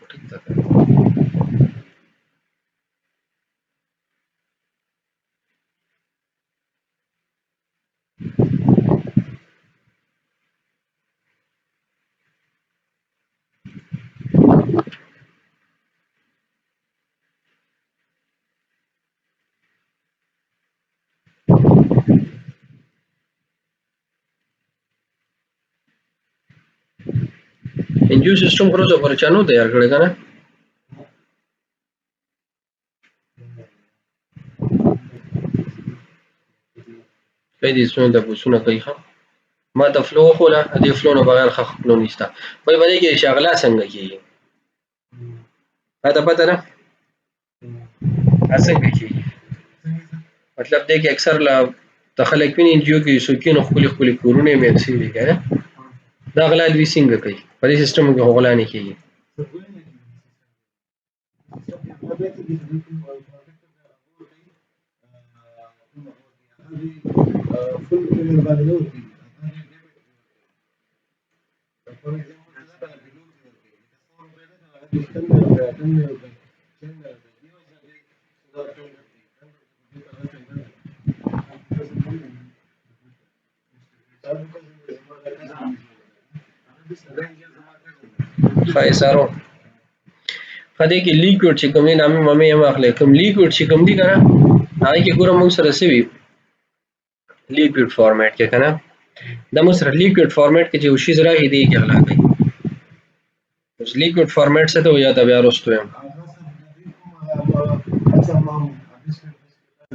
ٹھیک ده NGO سیستم کروزه پر چانو تیار کړی کنه په دې څونه د پوښتنه کوي ها ما د فلو خو لا د فلو نه بغیر خ فلو نشته په باندې کې شغله څنګه کیږي دا پته نه څنګه کیږي مطلب دې کې اکثر لا تخلق وین NGO کې سوکینو خپل خپل کورونه مې اکسي دي کنه دا غلا دوی څنګه کوي په دې سیستم کې غلا نه کیږي خایسارو خدای کې لیکوډ چې کوم نامه مې هم اخلي کوم لیکوډ چې کوم دي کنه هغه کې ګورم موږ سره سوي لیکوډ فارمیټ کې کنه دا موږ سره لیکوډ فارمیټ کې چې وشي زرا هدي کې اغلا کوي اوس لیکوډ فارمیټ څه ته یا دا بیا وروسته یم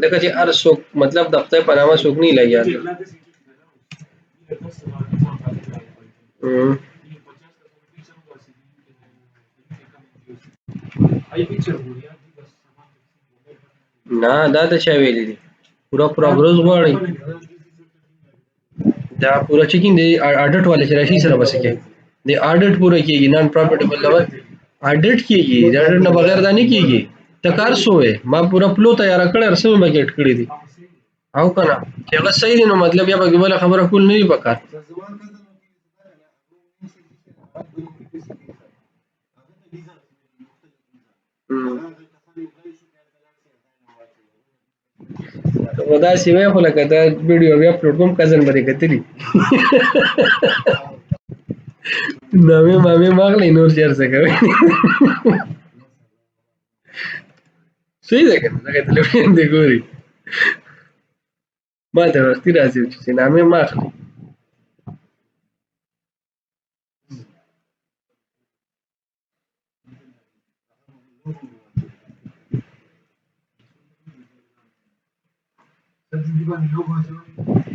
دغه چې هر څوک مطلب د خپل په نامه څوک نه لګیا نه دا ته چا ویلي دي پورا پروګرس غواړي دا پورا چیکینګ دی اډیټ والے چې راشي سره بس کې دی اډیټ پورا کیږي نان پروفیټیبل لیول اډیټ کیږي دا اډیټ نه بغیر دا نه کیږي تکار سوې ما پورا پلو تیار کړ ارسمه مګټ کړی دي او کنه چې هغه صحیح دی نو مطلب یا به بل خبره کول نه وي پکار ودا سی وای خو لکه دا ویډیو بیا اپلوډ کوم کزن باندې کتلی نامې مامې ماغلی نور شیر څه کوي صحیح ده کنه دا تلویزیون دی ګوري ما ته وختي راځي چې نامې ماخلی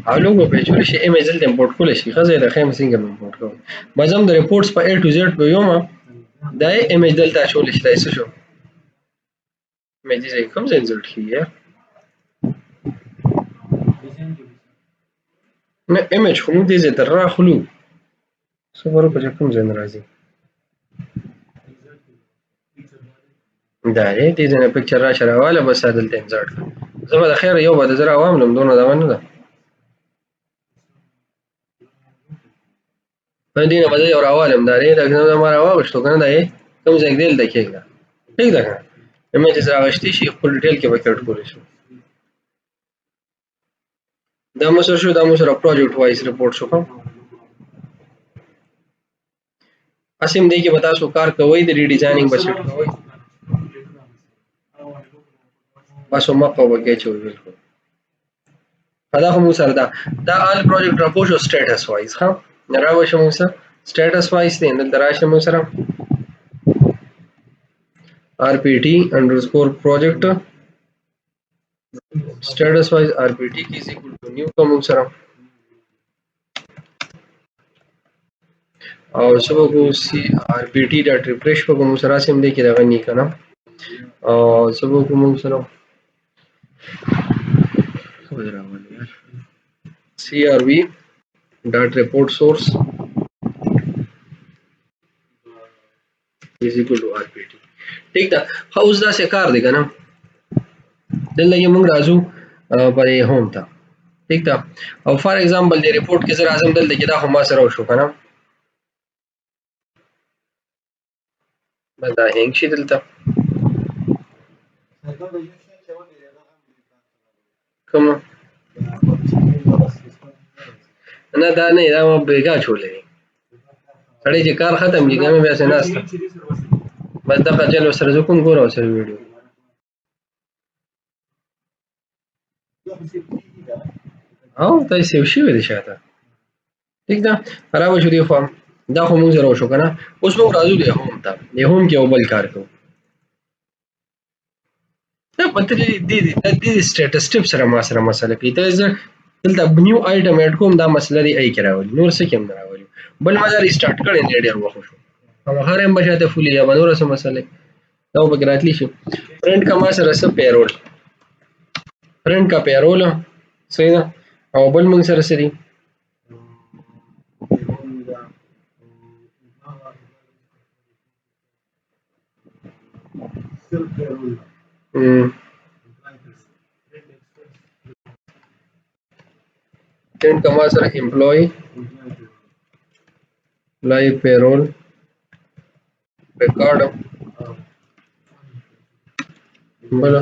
او لوګو په جوړ شي ایمیج دلته امپورټ کول شي خزه د خیم څنګه امپورټ کوم بازم د ریپورټس په A to Z په یوم دا ایمیج دلته شول شي تاسو شو ایمیج یې کوم ځای انسرټ کیه نه ایمیج خو موږ دې زه تر راخلو صبر په کوم ځای راځي دا دې نه پکچر را شراواله بس دلته انسرټ زما د خیر یو به د زرا عوام لم دونه دا نه ده باندې نه مده یو راوالم دا لري دا نه ما راوښتو کنه دا کوم ځای دی د کېګا ٹھیک ده ایمیج راغشتي شي خپل ډیټیل کې وکړ کول شي دا مو سره شو دا مو سره پروجیکټ وایز ریپورت شو کوم اسیم دی کې بتا سو کار کوي د ری ډیزاینینګ بسټ کوي بس مقه وکړي چې بالکل دا هم سره دا ال پروجیکټ راپورټ او سټیټس وایز ها راو شمو سره سټیټس وایز دی نن دراشه مو سره rpt_project status wise rpt is equal to new کوم سره او سبا کو سی rpt.refresh په کوم سره سم دی کې دا غنی کنه او سبا کوم سره crv.report source is equal to rpt ٹھیک ده هاوس دا څه کار دی کنه دلته یې موږ راځو پر هوم ته ٹھیک ده او فار ایگزامپل دی ریپورت کې زر اعظم دلته کې دا هم ما سره وشو کنه دا هنګ شي دلته کوم نه دا نه دا ما بیګا چولې سړی چې کار ختم کیږي مې بیا سناسته بس دغه چل سره زه کوم ګورم سره ویډیو او تاسو سیو شي ودی شاته ٹھیک ده خراب شو دی فارم دا خو موږ زره شو کنه اوس موږ راځو دی هوم ته دی هوم کې اول کار کوو دا پته دې سټیټس ټیپ سره ما سره مسله کوي ته دلته نیو آیټم اډ کوم دا مسله دی ای کراول نور څه کوم راولي بل ما ریسټارټ کړی نه ډیر وخت شو هغه هم بشاته فولي یا نور څه مسله دا وګراتلی شي فرند کا ما سره څه پیرول فرند کا پیرول صحیح ده او بل موږ سره سری فرند کا ما سره امپلوي live payroll record بل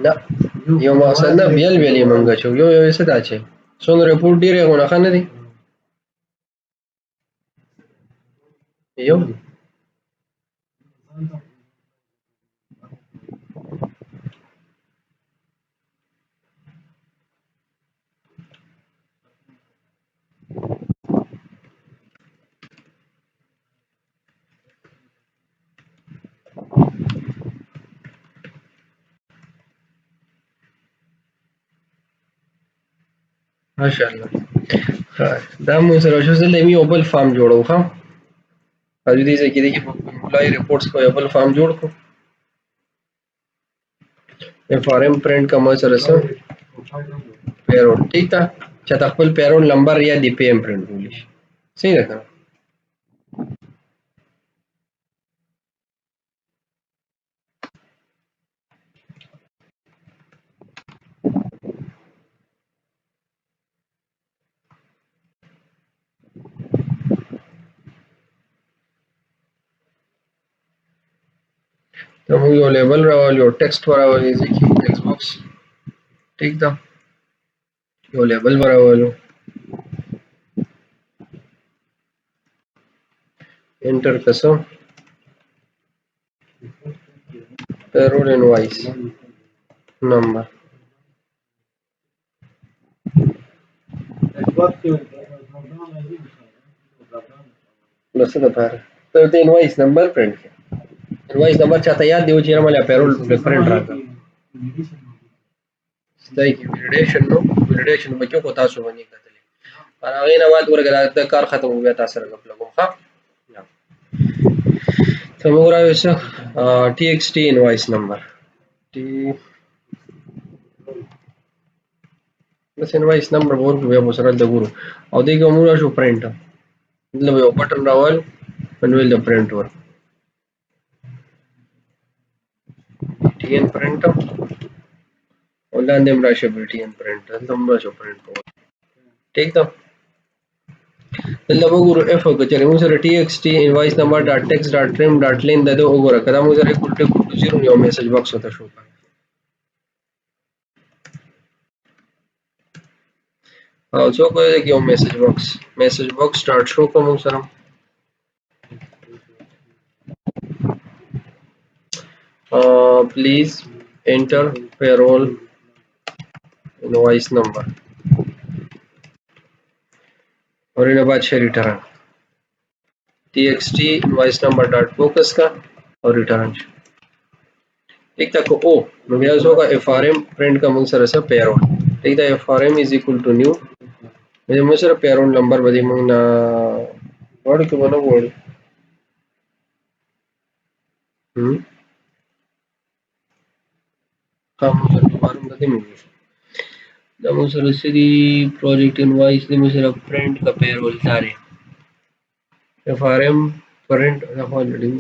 نه یو مقصد نه بیل بیلې مونږ شو یو یو څه دا چې څونه رپورټ ډیره غونه خنه دي یو ماشاءالله دا مو سره شو زله می یو بل فارم جوړو ها او دې ځکه دې کې امپلای ریپورټس کو یو بل فارم جوړ کو فارم پرنٹ کا ما سره سره پیرول ٹھیک تا چې خپل پیرول نمبر یا دی پی ام پرنٹ کولی شي صحیح ده کنه ته موږ یو لیبل راوړل یو ټیکسټ راوړل ځکه ټیکسټ باکس ٹھیک ده یو لیبل راوړل انټر کسو پیرول انوائس نمبر بس ده پاره ته انوائس نمبر پرنٹ کړه انوائس نمبر چاته یاد دی چې مله پیرول پرنٹ راکړه ستای کی ویلیډیشن نو ویلیډیشن بچو کو تاسو باندې کتلې پر هغه نه واد ورګه د کار ختم هو بیا تاسو سره غفله کوم ها ته موږ راوځه ټي ایکس ټي انوائس نمبر ټي بس انوائس نمبر ورکو بیا سره د ګورو او دغه موږ شو پرنٹ مطلب یو بٹن راول پنویل د پرنٹ ور ټي ان پرنٹ ولاندې راشه ټي ان پرنٹ دلته راشه پرنٹ ٹھیک ده دلته وګورو اف او چې موږ سره ټي ایکس ټي انوائس نمبر ډاټ ټیکس ډاټ ټریم ډاټ لین د وګوره کدا موږ سره کوټه کوټه زیرو یو میسج باکس وته شو او څو کوی یو میسج باکس سٹارټ شو کوم سره please enter payroll invoice number और इन्हें बाद से return txt invoice number dot focus का और रिटर्न ठीक था को ओ नोवियाज होगा frm प्रिंट का मुंसर से payroll ठीक था frm is equal to new मुझे मुंसर payroll नंबर बदी मुंगना वर्ड को बना वर्ड हाँ मुंसर मालूम बदी मुंगे دا مو سره سری پروجیکټ انوایس د مو سره پرنٹ کا پیرول تاریخ اف ار ام پرنٹ دا هولډینګ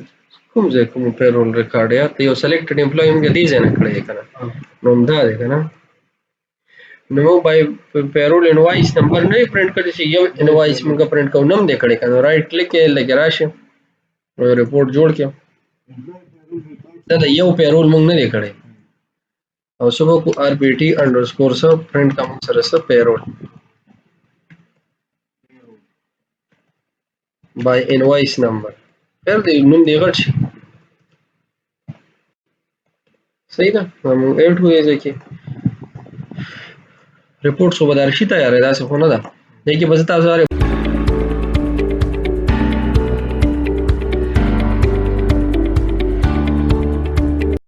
کوم ځای کوم پیرول ریکارډ یا ته یو سلیکټډ امپلوی موږ دې ځای نه کړی کنه نو دا دی کنه نو موږ بای پیرول انوایس نمبر نه پرنٹ کړی چې یو انوایس موږ پرنٹ کوو نم دې کړی کنه رائټ کلیک کې لګی راشه ریپورت جوړ کړو دا یو پیرول موږ نه دی کړی او سبو کو rpt انډرسکور سب پرنٹ کا موږ سره سب پیرول by invoice number پیر دی نوم دی غټ شي صحیح ده موږ ایډ وې ځکه ریپورت صوبه دار شي تیار ده څه خو نه ده دغه به تاسو